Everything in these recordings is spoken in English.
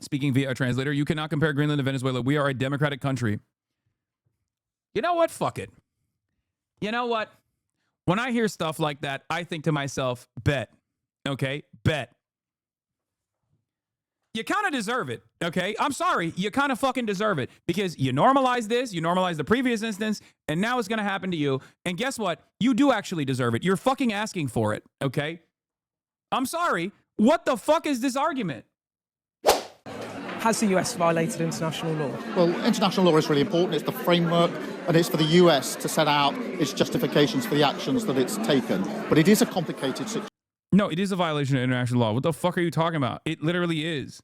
speaking via a translator. You cannot compare Greenland to Venezuela. We are a democratic country. You know what? Fuck it. You know what? When I hear stuff like that, I think to myself, bet. Okay? Bet. You kind of deserve it, okay? I'm sorry. You kind of fucking deserve it because you normalize this, you normalize the previous instance, and now it's going to happen to you. And guess what? You do actually deserve it. You're fucking asking for it, okay? I'm sorry. What the fuck is this argument? Has the US violated international law? Well, international law is really important. It's the framework, and it's for the US to set out its justifications for the actions that it's taken. But it is a complicated situation. No, it is a violation of international law. What the fuck are you talking about? It literally is.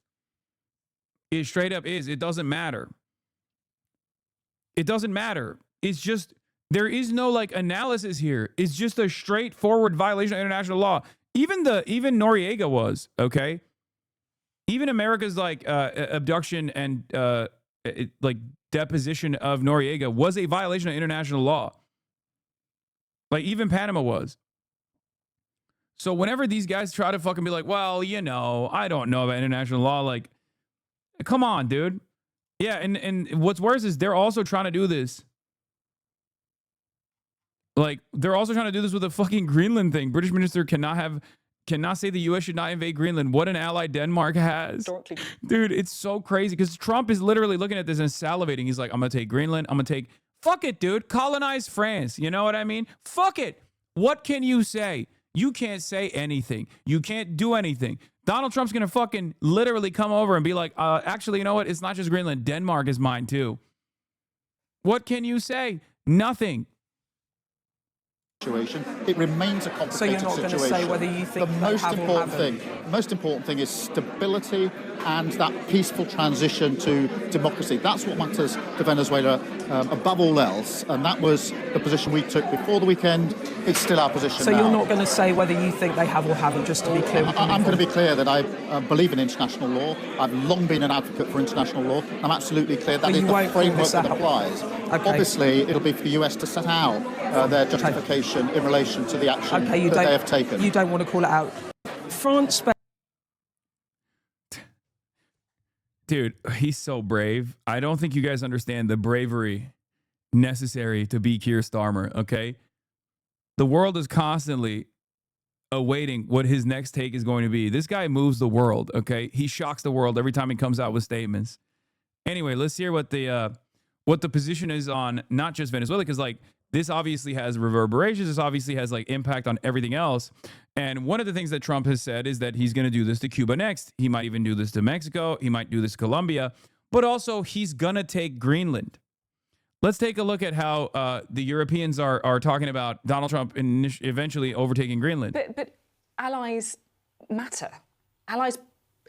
It straight up is. It doesn't matter. It doesn't matter. It's just, there is no like analysis here. It's just a straightforward violation of international law. Even Noriega was, okay? Even America's like abduction and like deposition of Noriega was a violation of international law. Like even Panama was. So whenever these guys try to fucking be like, well, you know, I don't know about international law, like, come on, dude. Yeah, and what's worse is they're also trying to do this. Like, they're also trying to do this with a fucking Greenland thing. British minister cannot say the U.S. should not invade Greenland. What an ally Denmark has. Dude, it's so crazy because Trump is literally looking at this and salivating. He's like, I'm going to take Greenland. I'm going to take, fuck it, dude. Colonize France. You know what I mean? Fuck it. What can you say? You can't say anything. You can't do anything. Donald Trump's going to fucking literally come over and be like, actually, you know what? It's not just Greenland. Denmark is mine too. What can you say? Nothing. It remains a complicated situation. So you're not going to say whether you think the most important thing is stability and that peaceful transition to democracy. That's what matters to Venezuela above all else, and that was the position we took before the weekend. It's still our position. So now. You're not going to say whether you think they have or haven't, just to be clear. I'm going to be clear that I believe in international law. I've long been an advocate for international law. I'm absolutely clear that is the framework that applies. Okay. Obviously, it'll be for the US to set out their justification in relation to the action that they have taken. You don't want to call it out. France, Spain. Dude, he's so brave. I don't think you guys understand the bravery necessary to be Keir Starmer, okay? The world is constantly awaiting what his next take is going to be. This guy moves the world, okay? He shocks the world every time he comes out with statements. Anyway, let's hear what the position is on not just Venezuela, because like this obviously has reverberations. This obviously has like impact on everything else. And one of the things that Trump has said is that he's going to do this to Cuba next. He might even do this to Mexico. He might do this to Colombia. But also he's going to take Greenland. Let's take a look at how the Europeans are talking about Donald Trump eventually overtaking Greenland. But allies matter. Allies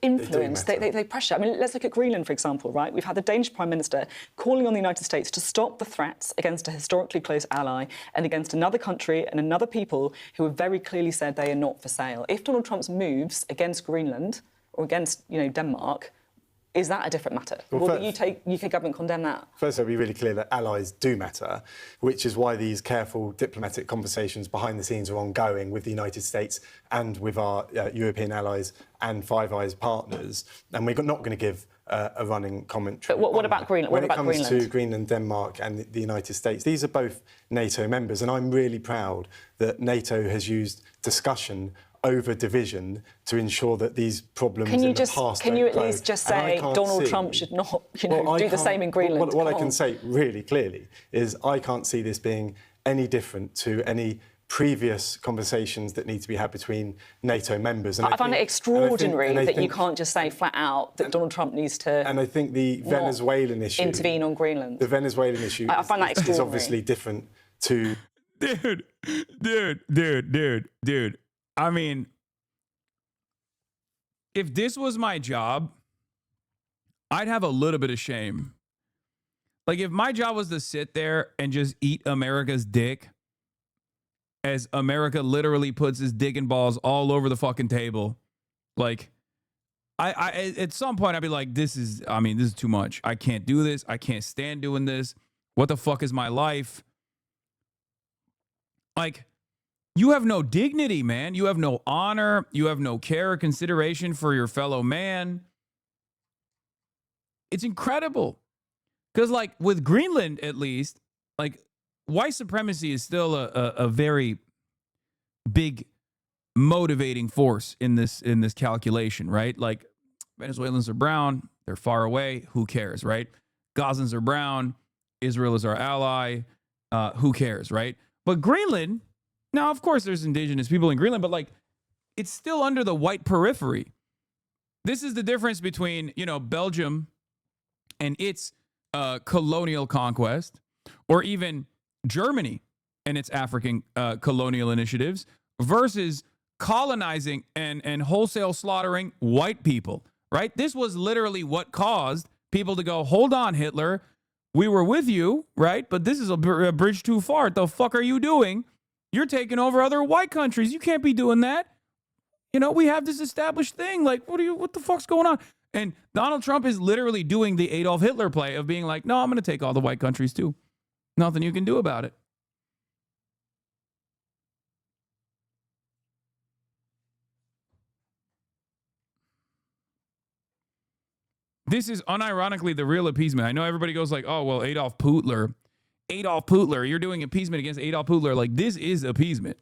influence, they pressure. I mean, let's look at Greenland, for example, right? We've had the Danish Prime Minister calling on the United States to stop the threats against a historically close ally and against another country and another people who have very clearly said they are not for sale. If Donald Trump's moves against Greenland or against, Denmark, is that a different matter? Will the UK government condemn that? First, I'll be really clear that allies do matter, which is why these careful diplomatic conversations behind the scenes are ongoing with the United States and with our European allies and Five Eyes partners. And we're not going to give a running commentary. But what about Greenland? When it comes to Greenland, Denmark and the United States, these are both NATO members. And I'm really proud that NATO has used discussion over division to ensure that these problems in the past Can you at least just say Donald Trump should not, do the same in Greenland? What I can say really clearly is I can't see this being any different to any previous conversations that need to be had between NATO members. And I find it extraordinary that you can't just say flat out that Donald Trump needs to. And I think the Venezuelan issue intervene on Greenland. The Venezuelan issue I find that extraordinary. Is obviously different to. Dude. I mean, if this was my job, I'd have a little bit of shame. Like, if my job was to sit there and just eat America's dick, as America literally puts his dick and balls all over the fucking table, like, I at some point I'd be like, this is too much. I can't do this. I can't stand doing this. What the fuck is my life? Like, you have no dignity, man. You have no honor. You have no care or consideration for your fellow man. It's incredible. Because, like, with Greenland, at least, like, white supremacy is still a very big motivating force in this calculation, right? Like, Venezuelans are brown, they're far away, who cares, right? Gazans are brown, Israel is our ally, who cares, right? But Greenland, now, of course, there's indigenous people in Greenland, but, like, it's still under the white periphery. This is the difference between, you know, Belgium and its colonial conquest, or even Germany and its African colonial initiatives, versus colonizing and wholesale slaughtering white people, right? This was literally what caused people to go, hold on, Hitler, we were with you, right? But this is a bridge too far. What the fuck are you doing? You're taking over other white countries. You can't be doing that. You know, we have this established thing. Like, what the fuck's going on? And Donald Trump is literally doing the Adolf Hitler play of being like, no, I'm going to take all the white countries too. Nothing you can do about it. This is unironically the real appeasement. I know everybody goes like, oh, well, Adolf Hitler, you're doing appeasement against Adolf Hitler. Like, this is appeasement.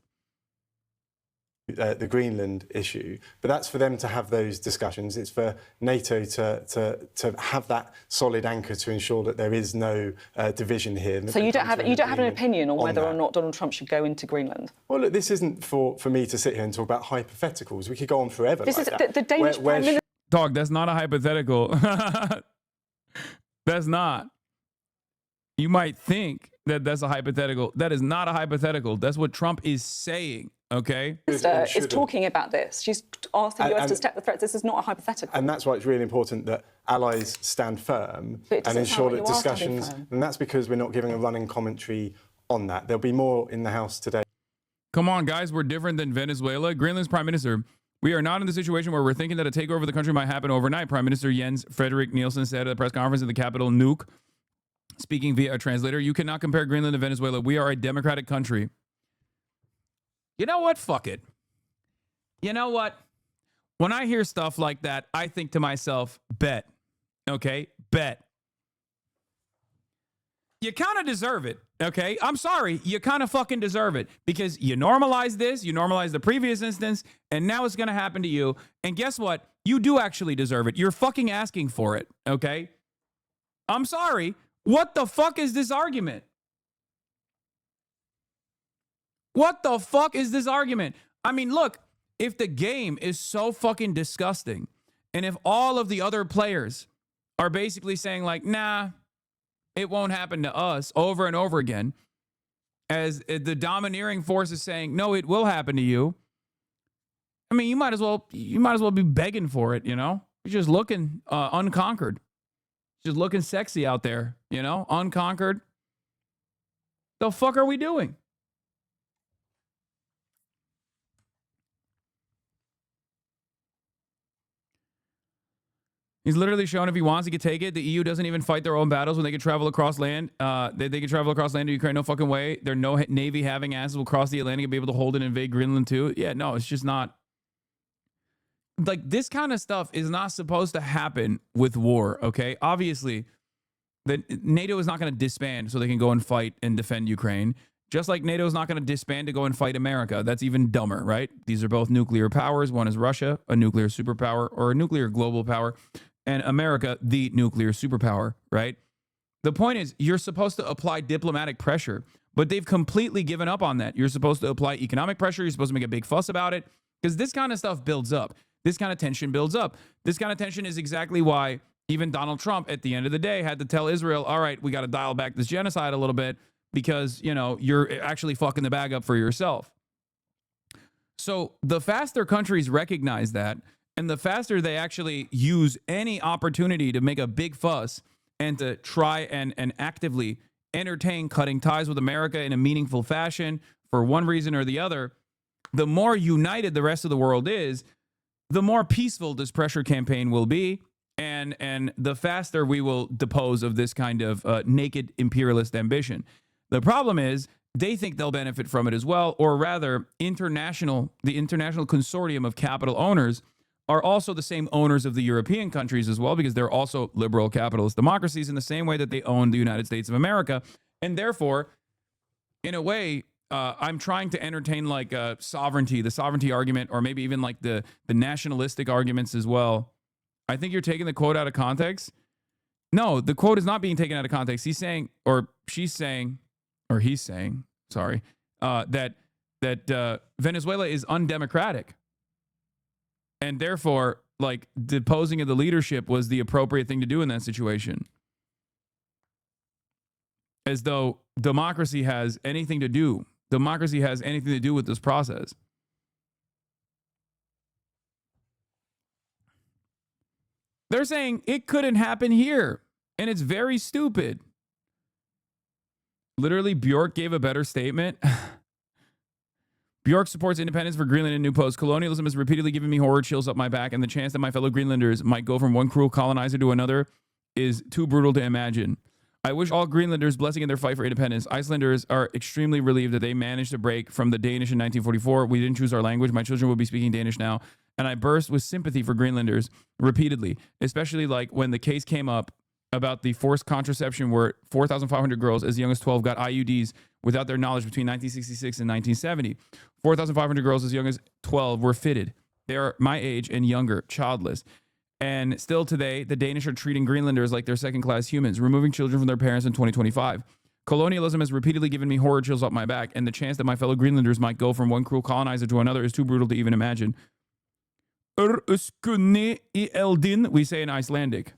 The Greenland issue, but that's for them to have those discussions. It's for NATO to have that solid anchor to ensure that there is no division here. So you don't have an opinion on whether or not Donald Trump should go into Greenland? Well, look, this isn't for me to sit here and talk about hypotheticals. We could go on forever. This like is that. The Danish Prime Minister. Dog, that's not a hypothetical. That's not. You might think that that's a hypothetical. That is not a hypothetical. That's what Trump is saying. Okay. Is talking about this. She's asked the US to step the threats. This is not a hypothetical. And that's why it's really important that allies stand firm and ensure that discussions. And that's because we're not giving a running commentary on that. There'll be more in the House today. Come on, guys. We're different than Venezuela. Greenland's prime minister. We are not in the situation where we're thinking that a takeover of the country might happen overnight. Prime Minister Jens Frederik Nielsen said at the press conference at the Capitol, Nuuk, speaking via a translator, you cannot compare Greenland to Venezuela. We are a democratic country. You know what? Fuck it. You know what? When I hear stuff like that, I think to myself, bet. Okay? Bet. You kind of deserve it. Okay? I'm sorry. You kind of fucking deserve it because you normalize this, you normalize the previous instance, and now it's going to happen to you. And guess what? You do actually deserve it. You're fucking asking for it. Okay? I'm sorry. What the fuck is this argument? What the fuck is this argument? I mean, look, if the game is so fucking disgusting, and if all of the other players are basically saying like, nah, it won't happen to us over and over again, as the domineering force is saying, no, it will happen to you. I mean, you might as well be begging for it, you know? You're just looking unconquered. Just looking sexy out there, you know? Unconquered. The fuck are we doing? He's literally shown if he wants, he could take it. The EU doesn't even fight their own battles when they can travel across land. They can travel across land to Ukraine. No fucking way. Their no navy having asses will cross the Atlantic and be able to hold and invade Greenland too. Yeah, no, it's just not. Like, this kind of stuff is not supposed to happen with war, okay? Obviously, NATO is not going to disband so they can go and fight and defend Ukraine. Just like NATO is not going to disband to go and fight America. That's even dumber, right? These are both nuclear powers. One is Russia, a nuclear superpower, or a nuclear global power. And America, the nuclear superpower, right? The point is, you're supposed to apply diplomatic pressure, but they've completely given up on that. You're supposed to apply economic pressure. You're supposed to make a big fuss about it because this kind of stuff builds up. This kind of tension builds up. This kind of tension is exactly why even Donald Trump, at the end of the day, had to tell Israel, all right, we got to dial back this genocide a little bit because, you know, you're actually fucking the bag up for yourself. So the faster countries recognize that, and the faster they actually use any opportunity to make a big fuss and to try and actively entertain cutting ties with America in a meaningful fashion for one reason or the other, the more united the rest of the world is, the more peaceful this pressure campaign will be, and the faster we will dispose of this kind of naked imperialist ambition. The problem is they think they'll benefit from it as well, or rather, the international consortium of capital owners are also the same owners of the European countries as well, because they're also liberal capitalist democracies in the same way that they own the United States of America. And therefore, in a way, I'm trying to entertain like the sovereignty argument, or maybe even like the nationalistic arguments as well. I think you're taking the quote out of context. No, the quote is not being taken out of context. He's saying, or she's saying, or he's saying, sorry, that Venezuela is undemocratic. And therefore, like, deposing of the leadership was the appropriate thing to do in that situation. As though democracy has anything to do with this process. They're saying it couldn't happen here, and it's very stupid. Literally, Björk gave a better statement. Björk supports independence for Greenland and new post-colonialism has repeatedly given me horror chills up my back, and the chance that my fellow Greenlanders might go from one cruel colonizer to another is too brutal to imagine. I wish all Greenlanders blessing in their fight for independence. Icelanders are extremely relieved that they managed to break from the Danish in 1944. We didn't choose our language. My children will be speaking Danish now. And I burst with sympathy for Greenlanders repeatedly, especially like when the case came up about the forced contraception where 4,500 girls as young as 12 got IUDs without their knowledge between 1966 and 1970. 4,500 girls as young as 12 were fitted. They are my age and younger, childless. And still today, the Danish are treating Greenlanders like they're second-class humans, removing children from their parents in 2025. Colonialism has repeatedly given me horror chills up my back, and the chance that my fellow Greenlanders might go from one cruel colonizer to another is too brutal to even imagine. Uskunni I eldin, we say in Icelandic.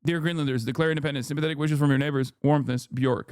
Dear Greenlanders, declare independence. Sympathetic wishes from your neighbors. Warmthness, Björk.